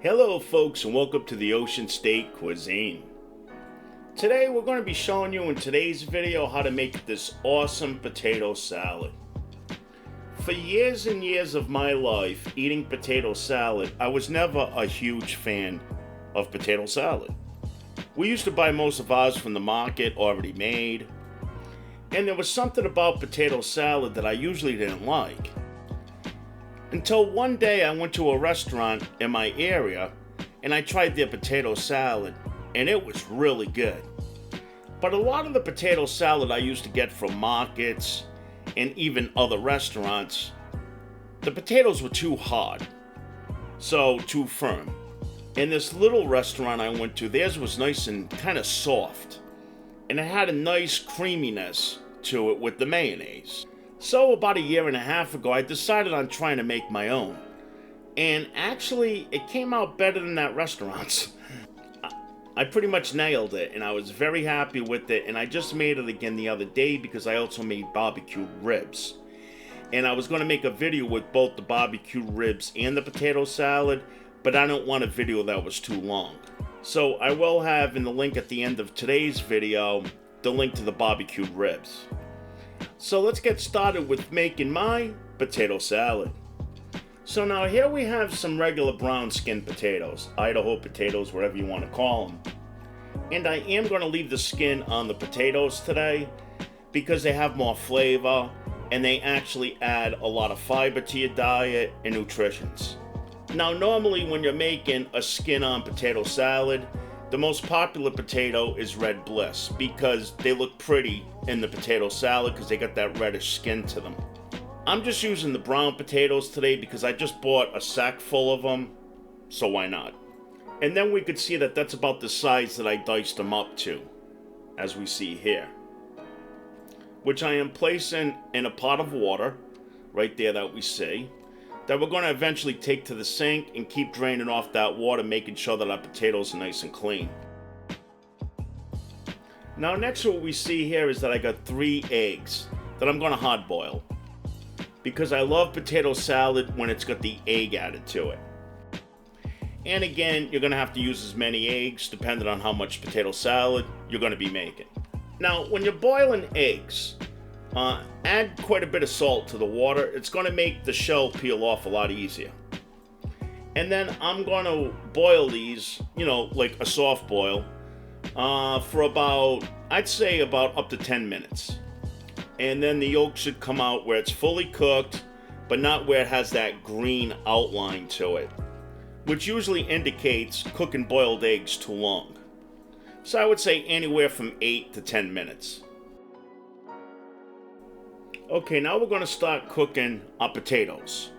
Hello folks, and welcome to the OceanState Cuisine. Today we're going to be showing you in today's video how to make this awesome potato salad. For years and years of my life eating potato salad, I was never a huge fan of potato salad. We used to buy most of ours from the market already made, and there was something about potato salad that I usually didn't like. Until one day I went to a restaurant in my area and I tried their potato salad, and it was really good. But a lot of the potato salad I used to get from markets and even other restaurants, the potatoes were too hard, so too firm. In this little restaurant I went to, theirs was nice and kind of soft, and it had a nice creaminess to it with the mayonnaise. So about a year and a half ago, I decided on trying to make my own. And actually, it came out better than that restaurant's. I pretty much nailed it, and I was very happy with it. And I just made it again the other day because I also made barbecue ribs. And I was going to make a video with both the barbecue ribs and the potato salad, but I don't want a video that was too long. So I will have in the link at the end of today's video, the link to the barbecue ribs. So let's get started with making my potato salad. So now here we have some regular brown skin potatoes, Idaho potatoes, whatever you want to call them. And I am going to leave the skin on the potatoes today because they have more flavor and they actually add a lot of fiber to your diet and nutritions. Now normally when you're making a skin on potato salad, the most popular potato is Red Bliss because they look pretty in the potato salad because they got that reddish skin to them. I'm just using the brown potatoes today because I just bought a sack full of them, so why not? And then we could see that that's about the size that I diced them up to, as we see here. Which I am placing in a pot of water, right there that we see, that we're going to eventually take to the sink and keep draining off that water, making sure that our potatoes are nice and clean. Now next what we see here is that I got 3 eggs that I'm going to hard boil because I love potato salad when it's got the egg added to it. And again, you're going to have to use as many eggs depending on how much potato salad you're going to be making. Now when you're boiling eggs, add quite a bit of salt to the water. It's going to make the shell peel off a lot easier. And then I'm going to boil these, like a soft boil, for about, I'd say about up to 10 minutes. And then the yolk should come out where it's fully cooked, but not where it has that green outline to it, which usually indicates cooking boiled eggs too long. So I would say anywhere from 8 to 10 minutes. Okay, now we're going to start cooking our potatoes.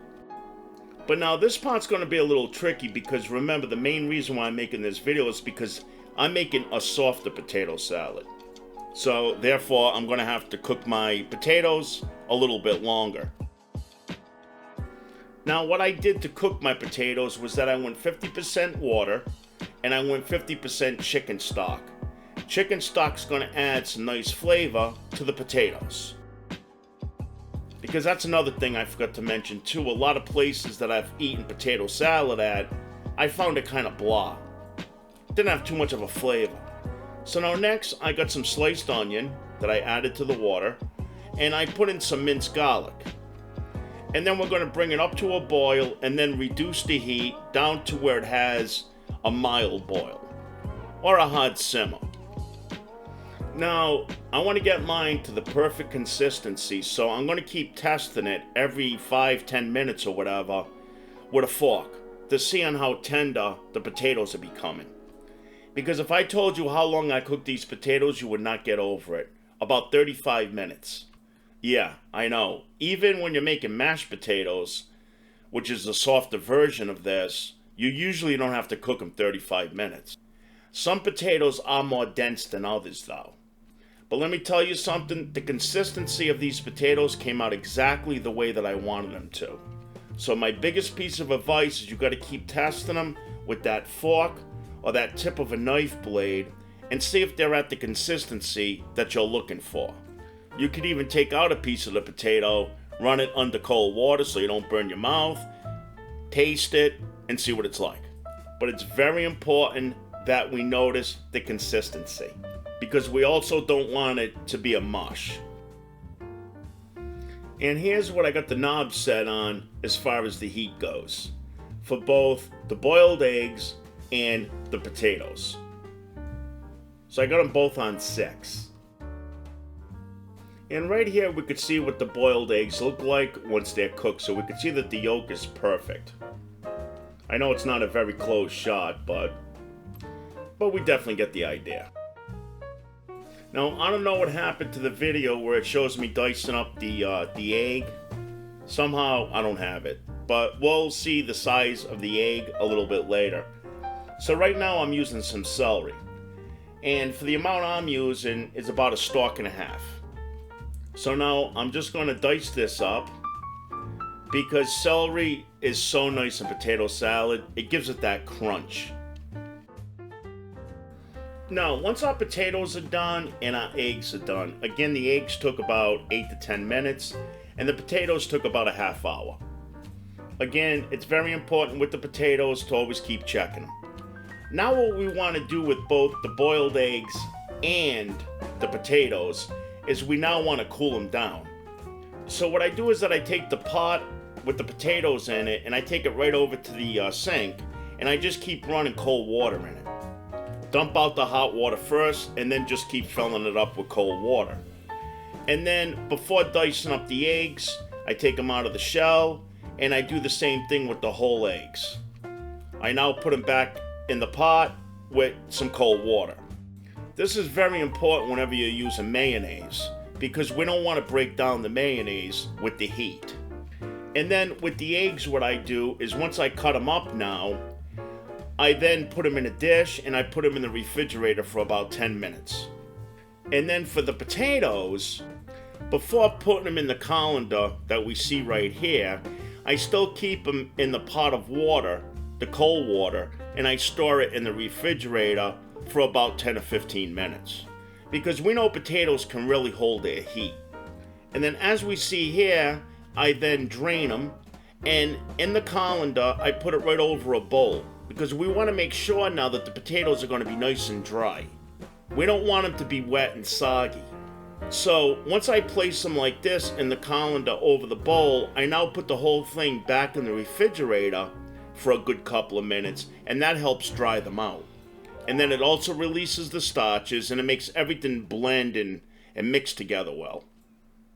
But now this part's going to be a little tricky because remember, the main reason why I'm making this video is because I'm making a softer potato salad. So therefore, I'm going to have to cook my potatoes a little bit longer. Now what I did to cook my potatoes was that I went 50% water and I went 50% chicken stock. Chicken stock's going to add some nice flavor to the potatoes. Because that's another thing I forgot to mention too. A lot of places that I've eaten potato salad at, I found it kind of blah. Didn't have too much of a flavor. So now next, I got some sliced onion that I added to the water, and I put in some minced garlic. And then we're going to bring it up to a boil and then reduce the heat down to where it has a mild boil or a hard simmer. Now, I want to get mine to the perfect consistency, so I'm going to keep testing it every 5-10 minutes or whatever with a fork to see on how tender the potatoes are becoming. Because if I told you how long I cooked these potatoes, you would not get over it. About 35 minutes. Yeah, I know. Even when you're making mashed potatoes, which is a softer version of this, you usually don't have to cook them 35 minutes. Some potatoes are more dense than others though. But let me tell you something, the consistency of these potatoes came out exactly the way that I wanted them to. So my biggest piece of advice is you got to keep testing them with that fork or that tip of a knife blade and see if they're at the consistency that you're looking for. You could even take out a piece of the potato, run it under cold water so you don't burn your mouth, taste it, and see what it's like. but it's very important that we notice the consistency, because we also don't want it to be a mush. And here's what I got the knob set on as far as the heat goes, for both the boiled eggs and the potatoes. So I got them both on 6. And right here we could see what the boiled eggs look like once they're cooked, so we could see that the yolk is perfect. I know it's not a very close shot, but we definitely get the idea. Now, I don't know what happened to the video where it shows me dicing up the egg. Somehow I don't have it, but we'll see the size of the egg a little bit later. So right now I'm using some celery, and for the amount I'm using is about 1.5 stalks. So now I'm just going to dice this up, because celery is so nice in potato salad. It gives it that crunch. Now, once our potatoes are done and our eggs are done, again, the eggs took about 8 to 10 minutes, and the potatoes took about a half hour. Again, it's very important with the potatoes to always keep checking them. Now what we want to do with both the boiled eggs and the potatoes is we now want to cool them down. So what I do is that I take the pot with the potatoes in it, and I take it right over to the sink, and I just keep running cold water in it. Dump out the hot water first, and then just keep filling it up with cold water. And then before dicing up the eggs, I take them out of the shell, and I do the same thing with the whole eggs. I now put them back in the pot with some cold water. This is very important whenever you're using mayonnaise, because we don't want to break down the mayonnaise with the heat. And then with the eggs, what I do is once I cut them up now, I then put them in a dish and I put them in the refrigerator for about 10 minutes. And then for the potatoes, before putting them in the colander that we see right here, I still keep them in the pot of water, the cold water, and I store it in the refrigerator for about 10 or 15 minutes. Because we know potatoes can really hold their heat. And then as we see here, I then drain them, and in the colander, I put it right over a bowl, because we want to make sure now that the potatoes are going to be nice and dry. We don't want them to be wet and soggy. So once I place them like this in the colander over the bowl, I now put the whole thing back in the refrigerator for a good couple of minutes, and that helps dry them out. And then it also releases the starches, and it makes everything blend and mix together well.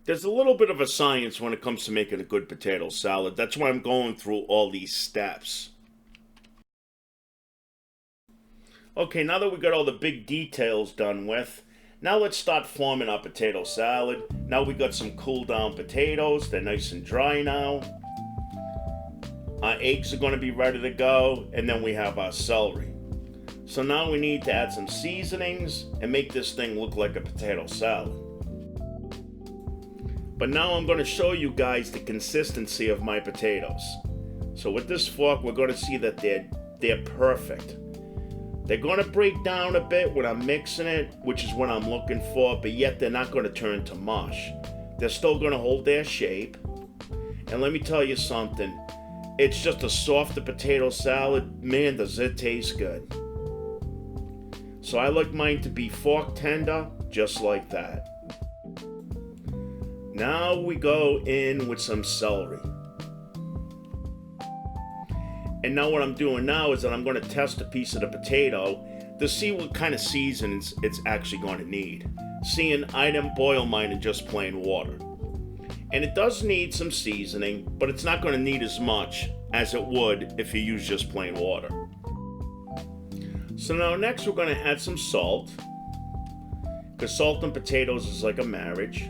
There's a little bit of a science when it comes to making a good potato salad. That's why I'm going through all these steps. Okay, now that we got all the big details done with, now let's start forming our potato salad. Now we got some cool down potatoes. They're nice and dry now. Our eggs are going to be ready to go, and then we have our celery. So now we need to add some seasonings and make this thing look like a potato salad. But now I'm going to show you guys the consistency of my potatoes. So with this fork, we're going to see that they're perfect. They're going to break down a bit when I'm mixing it, which is what I'm looking for, but yet they're not going to turn to mush. They're still going to hold their shape. And let me tell you something, it's just a softer potato salad. Man, does it taste good. So I like mine to be fork tender, just like that. Now we go in with some celery. And now what I'm doing now is that I'm going to test a piece of the potato to see what kind of seasonings it's actually going to need. Seeing I didn't boil mine in just plain water. And it does need some seasoning, but it's not going to need as much as it would if you use just plain water. So now next we're going to add some salt, because salt and potatoes is like a marriage.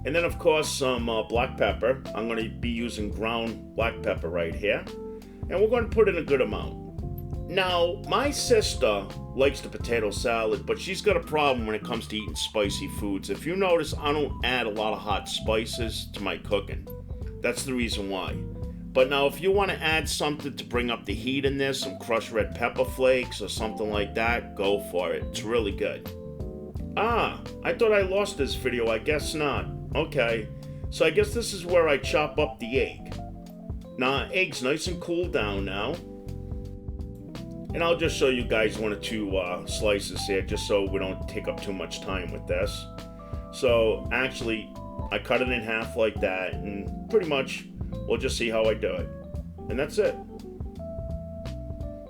And then of course some black pepper. I'm going to be using ground black pepper right here. And we're going to put in a good amount. Now, my sister likes the potato salad, but she's got a problem when it comes to eating spicy foods. If you notice, I don't add a lot of hot spices to my cooking. That's the reason why. But now if you want to add something to bring up the heat in this, some crushed red pepper flakes or something like that, go for it. It's really good. Ah, I thought I lost this video. I guess not. Okay, so I guess this is where I chop up the egg. Now, egg's nice and cooled down now. And I'll just show you guys one or two slices here, just so we don't take up too much time with this. So, actually, I cut it in half like that, and pretty much we'll just see how I do it. And that's it.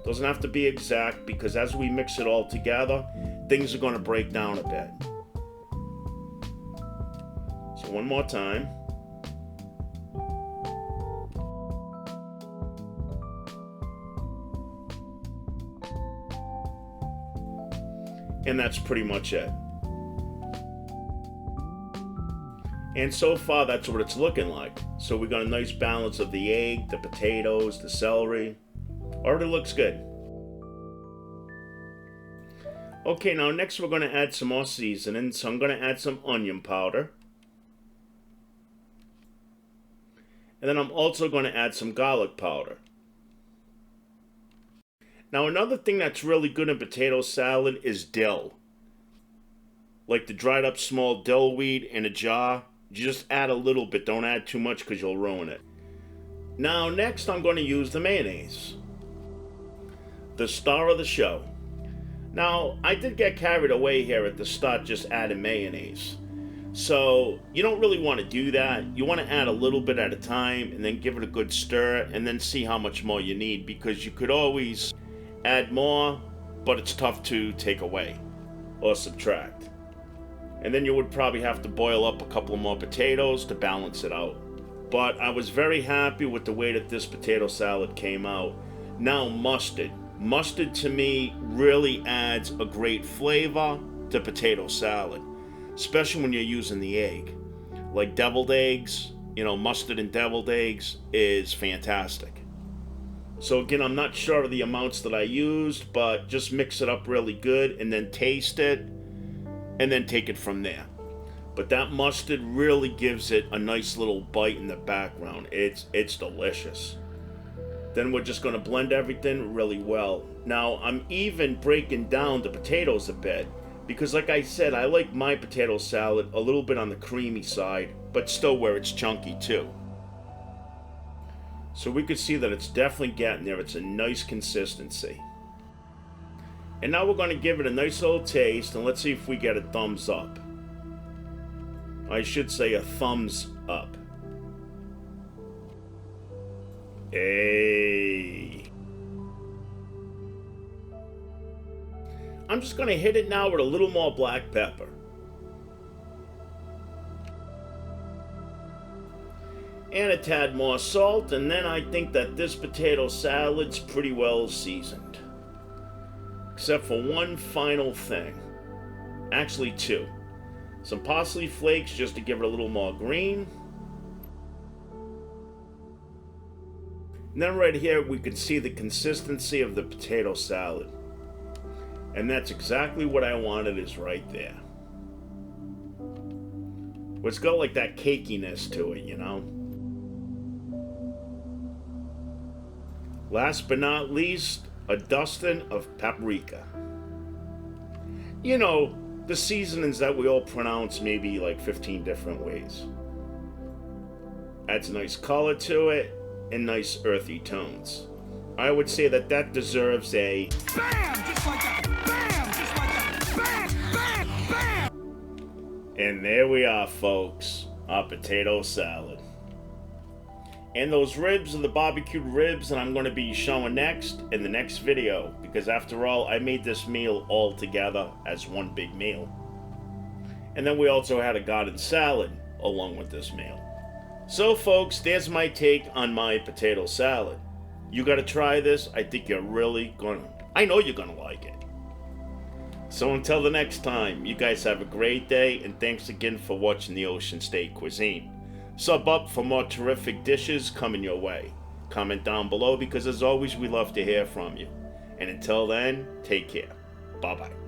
Doesn't have to be exact, because as we mix it all together, things are going to break down a bit. So one more time. And that's pretty much it. And so far, that's what it's looking like. So we got a nice balance of the egg, the potatoes, the celery. Already looks good. Okay, now next we're going to add some more seasoning. So I'm going to add some onion powder. And then I'm also going to add some garlic powder. Now another thing that's really good in potato salad is dill. Like the dried up small dill weed in a jar. You just add a little bit, don't add too much because you'll ruin it. Now next I'm going to use the mayonnaise. The star of the show. Now I did get carried away here at the start just adding mayonnaise. So you don't really want to do that. You want to add a little bit at a time and then give it a good stir and then see how much more you need, because you could always add more, but it's tough to take away or subtract. And then you would probably have to boil up a couple more potatoes to balance it out. But I was very happy with the way that this potato salad came out. Now mustard. Mustard to me really adds a great flavor to potato salad, especially when you're using the egg. Like deviled eggs, mustard and deviled eggs is fantastic. So again, I'm not sure of the amounts that I used, but just mix it up really good and then taste it and then take it from there. But that mustard really gives it a nice little bite in the background. It's delicious. Then we're just going to blend everything really well. Now I'm even breaking down the potatoes a bit, because like I said, I like my potato salad a little bit on the creamy side, but still where it's chunky too. So we could see that it's definitely getting there. It's a nice consistency. And now we're going to give it a nice little taste, and let's see if we get a thumbs up. I should say a thumbs up. Hey. I'm just going to hit it now with a little more black pepper. And a tad more salt, and then I think that this potato salad's pretty well seasoned. Except for one final thing. Actually two. Some parsley flakes just to give it a little more green. And then right here we can see the consistency of the potato salad. And that's exactly what I wanted, is right there. It's got like that cakiness to it, Last but not least, a dusting of paprika. The seasonings that we all pronounce maybe like 15 different ways. Adds a nice color to it and nice earthy tones. I would say that deserves a BAM! Just like that! BAM! Just like that! BAM! BAM! BAM! And there we are, folks. Our potato salad. And those ribs are the barbecued ribs that I'm going to be showing next in the next video, because after all, I made this meal all together as one big meal. And then we also had a garden salad along with this meal. So folks, there's my take on my potato salad. You got to try this. I think you're really I know you're going to like it. So until the next time, you guys have a great day, and thanks again for watching the OceanState Cuisine. Sub up for more terrific dishes coming your way. Comment down below, because as always, we love to hear from you. And until then, take care. Bye-bye.